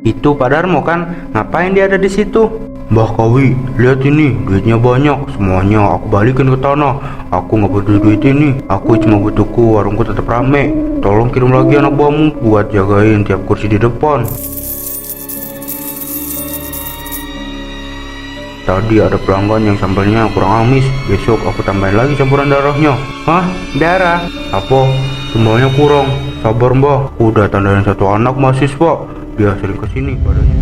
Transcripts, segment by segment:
Itu Pak Darmo kan? Ngapain dia ada di situ? Mbah Kawi, lihat ini, duitnya banyak. Semuanya aku balikin ke tanah. Aku nggak butuh duit ini. Aku cuma butuh warungku tetap rame. Tolong kirim lagi anak buahmu buat jagain tiap kursi di depan. Tadi ada pelanggan yang sambelnya kurang amis. Besok aku tambahin lagi campuran darahnya. Hah? Darah? Apa? Semuanya kurang. Sabar mbah, aku udah tandain satu anak mahasiswa. Dia sering kesini padanya.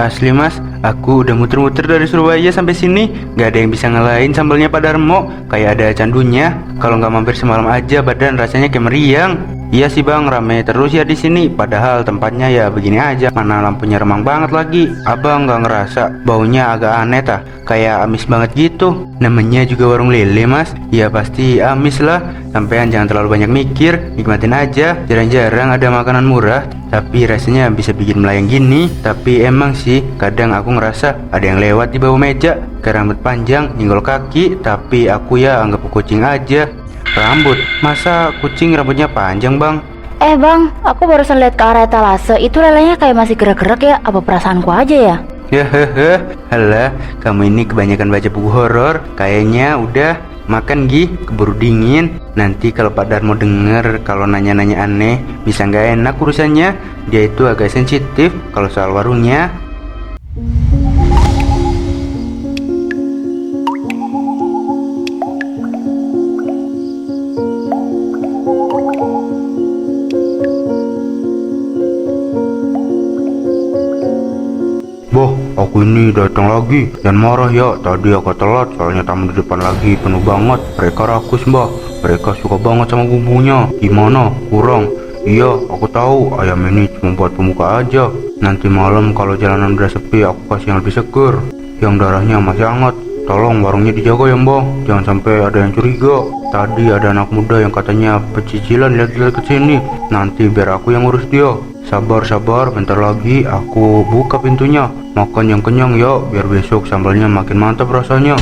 Asli mas, aku udah muter-muter dari Surabaya sampai sini. Gak ada yang bisa ngalahin sambalnya Pak Darmo. Kayak ada candunya. Kalau nggak mampir semalam aja badan rasanya kayak meriang. Iya sih bang, rame terus ya di sini. Padahal tempatnya ya begini aja. Mana lampunya remang banget lagi. Abang nggak ngerasa baunya agak aneh tah? Kayak amis banget gitu. Namanya juga warung lele mas. Ya pasti amis lah. Sampean jangan terlalu banyak mikir. Nikmatin aja. Jarang-jarang ada makanan murah tapi rasanya bisa bikin melayang gini. Tapi emang sih kadang aku ngerasa ada yang lewat di bawah meja. Rambut panjang nyenggol kaki. Tapi aku ya anggap kucing aja. Rambut? Masa kucing rambutnya panjang bang? Bang, aku barusan lihat ke arah etalase. Itu lelenya kayak masih gerak-gerak ya. Apa perasaanku aja ya? Ya hehe. Halah, kamu ini kebanyakan baca buku horor. Kayaknya udah makan Gi, keburu dingin. Nanti kalau Pak Darmo denger kalau nanya-nanya aneh, bisa nggak enak urusannya. Dia itu agak sensitif kalau soal warungnya. Boh, aku ini datang lagi. Dan marah ya, tadi aku telat soalnya tamu di depan lagi penuh banget. Mereka rakus mbah, mereka suka banget sama bumbunya. Gimana? Kurang? Iya, aku tahu ayam ini cuma buat pemuka aja. Nanti malam kalau jalanan udah sepi, aku kasih yang lebih seger, yang darahnya masih hangat. Tolong warungnya dijaga ya mbah, jangan sampai ada yang curiga. Tadi ada anak muda yang katanya pecicilan lihat-lihat ke sini. Nanti biar aku yang urus dia. Sabar, bentar lagi aku buka pintunya. Makan yang kenyang ya, biar besok sambalnya makin mantap rasanya.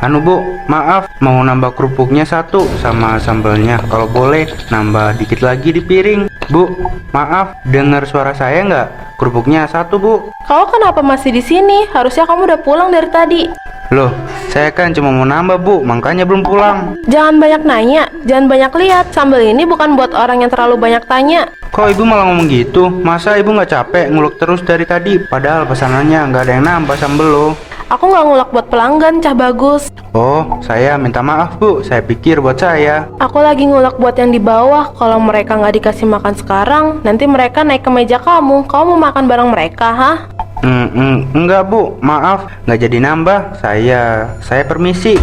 Anu bu, maaf, mau nambah kerupuknya satu sama sambalnya. Kalau boleh, nambah dikit lagi di piring. Bu, maaf, dengar suara saya nggak? Kerupuknya satu bu. Kau kenapa masih di sini? Harusnya kamu udah pulang dari tadi. Loh, saya kan cuma mau nambah bu, makanya belum pulang. Jangan banyak nanya, jangan banyak lihat. Sambal ini bukan buat orang yang terlalu banyak tanya. Kok ibu malah ngomong gitu? Masa ibu nggak capek ngulek terus dari tadi? Padahal pesanannya nggak ada yang nambah sambel lo. Aku nggak ngulak buat pelanggan, Cah Bagus. Oh, saya minta maaf bu, saya pikir buat saya. Aku lagi ngulak buat yang di bawah. Kalau mereka nggak dikasih makan sekarang, nanti mereka naik ke meja kamu. Kamu mau makan bareng mereka, hah? Enggak bu, maaf, nggak jadi nambah. Saya permisi.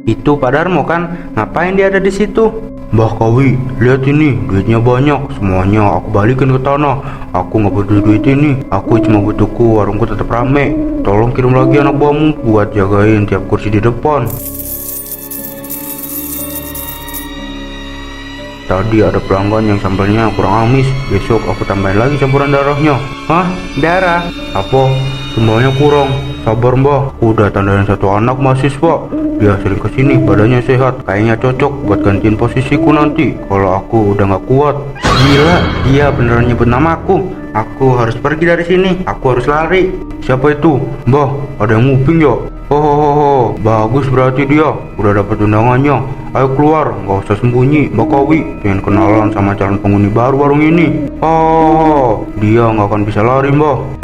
Itu Pak Darmo kan? Ngapain dia ada di situ? Mbah Kawi, lihat ini, duitnya banyak. Semuanya aku balikin ke tanah. Aku nggak butuh duit ini. Aku cuma butuh warungku tetap rame. Tolong kirim lagi anak buahmu buat jagain tiap kursi di depan. Tadi ada pelanggan yang sambelnya kurang amis. Besok aku tambahin lagi campuran darahnya. Hah? Darah? Apa? Semuanya kurang. Sabar mbah, aku udah tandain satu anak mahasiswa. Dia sering kesini, badannya sehat. Kayaknya cocok buat gantiin posisiku nanti kalau aku udah nggak kuat. Gila, dia beneran nyebut namaku. Aku harus pergi dari sini. Aku harus lari. Siapa itu? Mbah, ada yang nguping ya? Oh, bagus berarti dia udah dapat undangannya. Ayo keluar, nggak usah sembunyi. Mbak Kawi pengen kenalan sama calon penghuni baru warung ini. Oh, dia nggak akan bisa lari mbah.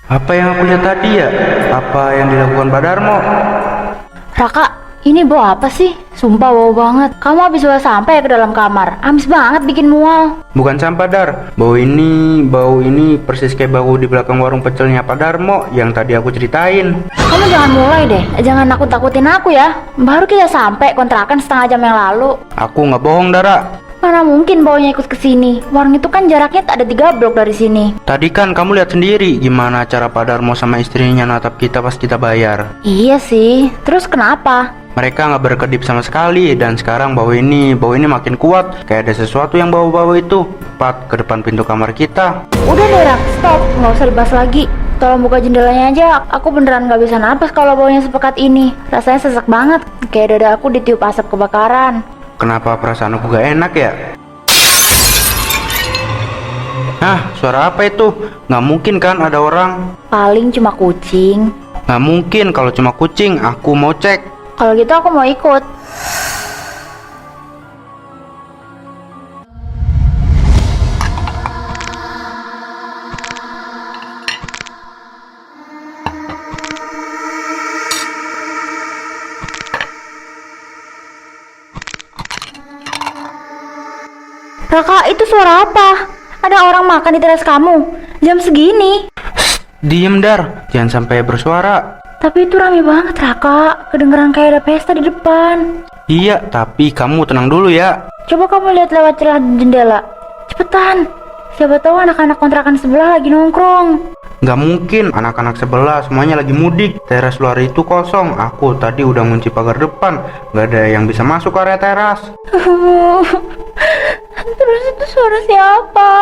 Apa yang aku lihat tadi ya? Apa yang dilakukan Pak Darmo? Raka, ini bau apa sih? Sumpah bau banget. Kamu habis bawa sampah ya ke dalam kamar? Amis banget bikin mual. Bukan sampah Dar, bau ini persis kayak bau di belakang warung pecelnya Pak Darmo yang tadi aku ceritain. Kamu jangan mulai deh, jangan nakut-nakutin aku ya. Baru kita sampai kontrakan setengah jam yang lalu. Aku nggak bohong Dara. Mana mungkin baunya ikut ke sini? Warung itu kan jaraknya tak ada 3 blok dari sini. Tadi kan kamu lihat sendiri gimana cara Pak Darmo sama istrinya natap kita pas kita bayar. Iya sih, terus kenapa? Mereka nggak berkedip sama sekali dan sekarang bau ini makin kuat. Kayak ada sesuatu yang bau-bau itu tepat ke depan pintu kamar kita. Udah deh Rak, stop, nggak usah dibahas lagi. Tolong buka jendelanya aja, aku beneran nggak bisa napas kalau baunya sepekat ini. Rasanya sesek banget, kayak dada aku ditiup asap kebakaran. Kenapa perasaan aku gak enak ya? Hah, suara apa itu? Nggak mungkin kan ada orang? Paling cuma kucing. Nggak mungkin kalau cuma kucing, aku mau cek. Kalau gitu aku mau ikut. Raka, itu suara apa? Ada orang makan di teras kamu? Jam segini? Diem Dar, jangan sampai bersuara. Tapi itu rame banget Raka, kedengeran kayak ada pesta di depan. Iya, tapi kamu tenang dulu ya. Coba kamu lihat lewat celah jendela. Cepetan, siapa tahu anak-anak kontrakan sebelah lagi nongkrong. Nggak mungkin, anak-anak sebelah semuanya lagi mudik. Teras luar itu kosong. Aku tadi udah ngunci pagar depan. Nggak ada yang bisa masuk ke area teras. Terus itu suara siapa?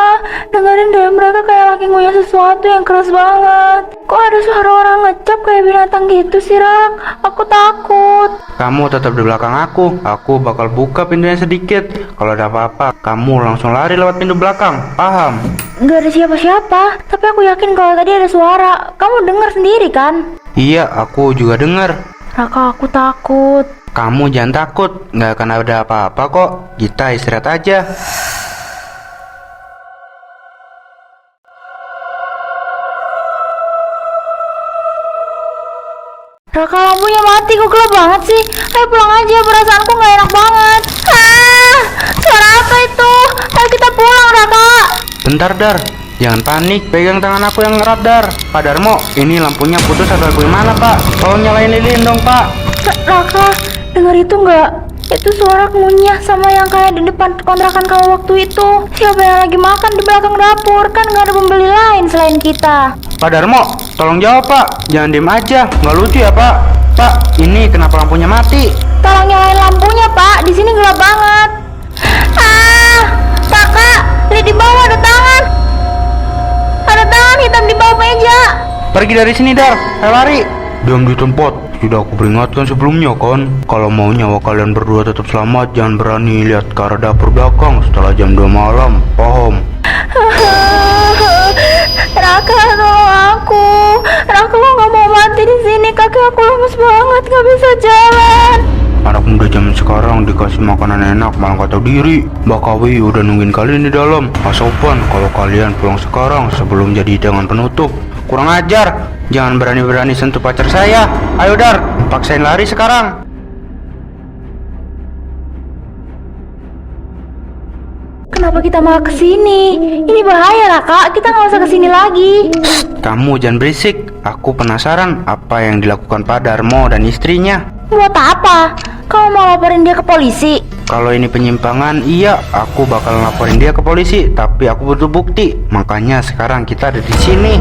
Dengerin deh, mereka kayak lagi ngunyah sesuatu yang keras banget. Kok ada suara orang ngecap kayak binatang gitu sih Rak? Aku takut. Kamu tetap di belakang aku. Aku bakal buka pintunya sedikit. Kalau ada apa-apa, kamu langsung lari lewat pintu belakang. Paham? Gak ada siapa-siapa, tapi aku yakin kalau tadi ada suara. Kamu dengar sendiri kan? Iya, aku juga dengar. Raka, aku takut. Kamu jangan takut, nggak akan ada apa-apa kok. Kita istirahat aja. Raka, lampunya mati, kok gelap banget sih? Ayo pulang aja, perasaanku nggak enak banget. Suara apa itu? Ayo kita pulang, Raka. Bentar Dar, jangan panik, pegang tangan aku yang erat Dar. Pak Darmo, ini lampunya putus atau bagaimana Pak? Tolong nyalain lilin dong Pak. Raka, dengar itu nggak? Itu suara ngunyah sama yang kayak di depan kontrakan kamu waktu itu. Siapa yang lagi makan di belakang dapur? Kan nggak ada pembeli lain selain kita. Pak Darmo, tolong jawab Pak. Jangan diem aja, nggak lucu ya Pak. Pak, ini kenapa lampunya mati? Tolong nyalain lampunya Pak, di sini gelap banget. Kakak, lihat di bawah ada tangan. Ada tangan hitam di bawah meja. Pergi dari sini Dar, ayo lari. Diam di tempat. Sudah aku peringatkan sebelumnya kan. Kalau mau nyawa kalian berdua tetap selamat, jangan berani lihat ke arah dapur belakang setelah jam 2 malam. Paham? Raka, tolong aku. Raka, lo nggak mau mati di sini. Kaki aku lemes banget, nggak bisa jalan. Anak muda zaman sekarang dikasih makanan enak malah nggak tahu diri. Mbak Kawi udah nungguin kalian di dalam. Asopan kalau kalian pulang sekarang sebelum jadi hidangan penutup. Kurang ajar, jangan berani-berani sentuh pacar saya. Ayo Dar, paksain lari sekarang. Kenapa kita malah kesini? Ini bahaya Raka, kita nggak usah kesini lagi. Kamu jangan berisik. Aku penasaran apa yang dilakukan Pak Darmo dan istrinya. Buat apa? Kamu mau laporin dia ke polisi? Kalau ini penyimpangan, iya, aku bakal laporin dia ke polisi. Tapi aku butuh bukti. Makanya sekarang kita ada di sini.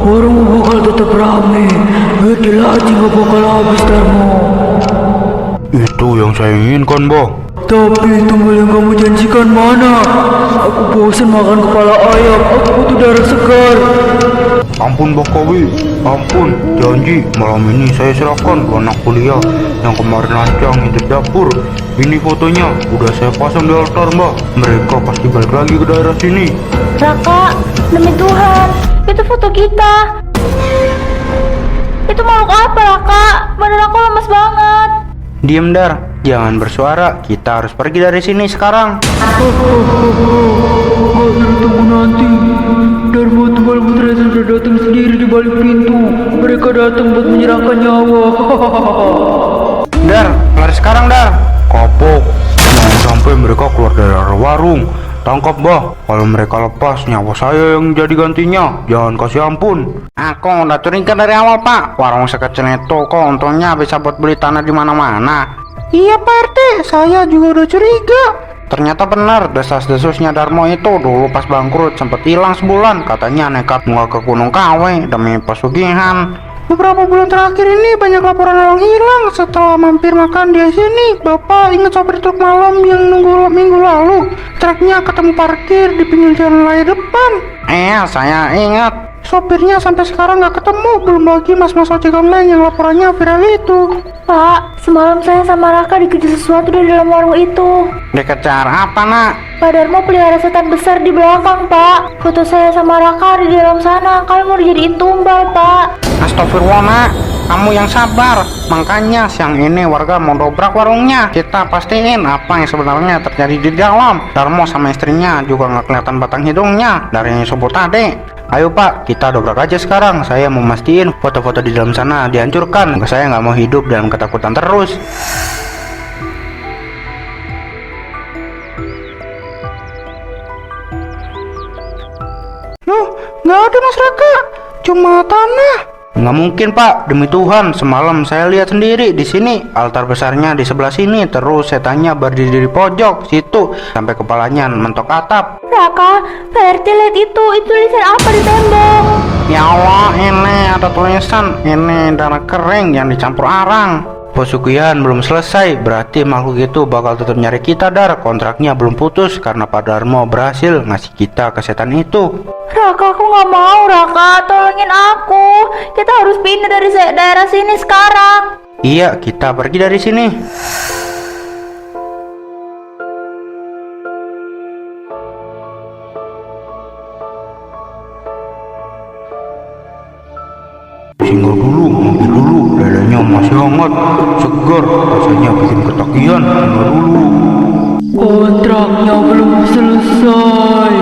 Warung bakal tetap rame. Gede lagi gak bakal habis Darmo. Itu yang saya inginkan, Boh. Tapi tombol yang kamu janjikan mana? Aku bosan makan kepala ayam. Aku butuh darah segar. Ampun Mbak Kawi, ampun. Janji malam ini saya serahkan ke anak kuliah yang kemarin lancang intip dapur. Ini fotonya udah saya pasang di altar Mbak. Mereka pasti balik lagi ke daerah sini. Raka, demi Tuhan, itu foto kita. Itu makhluk apa Raka? Badan aku lemas banget. Diem Dar, jangan bersuara. Kita harus pergi dari sini sekarang. suruh tunggu nanti. Darmo Tumbal Putra sudah datang sendiri di balik pintu. Mereka datang buat menyerahkan nyawa. Dar, lari sekarang Dar. Kapok, jangan sampai mereka keluar dari warung. Tangkap bah, kalau mereka lepas nyawa saya yang jadi gantinya. Jangan kasih ampun. Aku udah curiga dari awal Pak. Warung sekecil itu kok untungnya bisa buat beli tanah di mana-mana. Iya Pak RT, saya juga udah curiga. Ternyata benar, desas-desusnya Darmo itu dulu pas bangkrut sempat hilang sebulan. Katanya nekat mau ke Gunung Kawe demi pesugihan. Beberapa bulan terakhir ini banyak laporan orang hilang. Setelah mampir makan di sini, Bapak ingat sopir truk malam yang nunggu minggu lalu? Truknya ketemu parkir di pinggir jalan raya depan. Saya ingat. Sopirnya sampai sekarang nggak ketemu. Belum lagi mas-mas ojek online yang laporannya viral itu. Pak, semalam saya sama Raka dikejar sesuatu dari dalam warung itu. Dikejar apa nak? Pak Darmo pelihara setan besar di belakang, Pak. Foto saya sama Raka ada di dalam sana. Kalian mau dijadiin tumbal, Pak. Astagfirullah nak, kamu yang sabar. Makanya siang ini warga mau dobrak warungnya. Kita pastiin apa yang sebenarnya terjadi di dalam. Darmo sama istrinya juga nggak kelihatan batang hidungnya dari yang sebut tadi. Ayo Pak, kita dobrak aja sekarang. Saya mau mastiin foto-foto di dalam sana dihancurkan. Saya nggak mau hidup dalam ketakutan terus. Loh, nggak ada Mas Raka, cuma tanah. Nggak mungkin Pak, demi Tuhan, semalam saya lihat sendiri di sini. Altar besarnya di sebelah sini, terus setannya berdiri di pojok situ sampai kepalanya mentok atap. Raka, Pak RT lihat itu tulisan apa di tembok? Ya Allah, ini ada tulisan, ini darah kering yang dicampur arang. Pesugihan belum selesai, berarti makhluk itu bakal tetap nyari kita Dar. Kontraknya belum putus karena Pak Darmo berhasil ngasih kita ke setan itu. Raka, aku nggak mau, Raka. Tolongin aku. Kita harus pindah dari daerah sini sekarang. Iya, kita pergi dari sini. Singgah dulu, mampir dulu, dadanya masih hangat, segar, rasanya bikin ketagihan. Singgah dulu. Kontraknya belum selesai.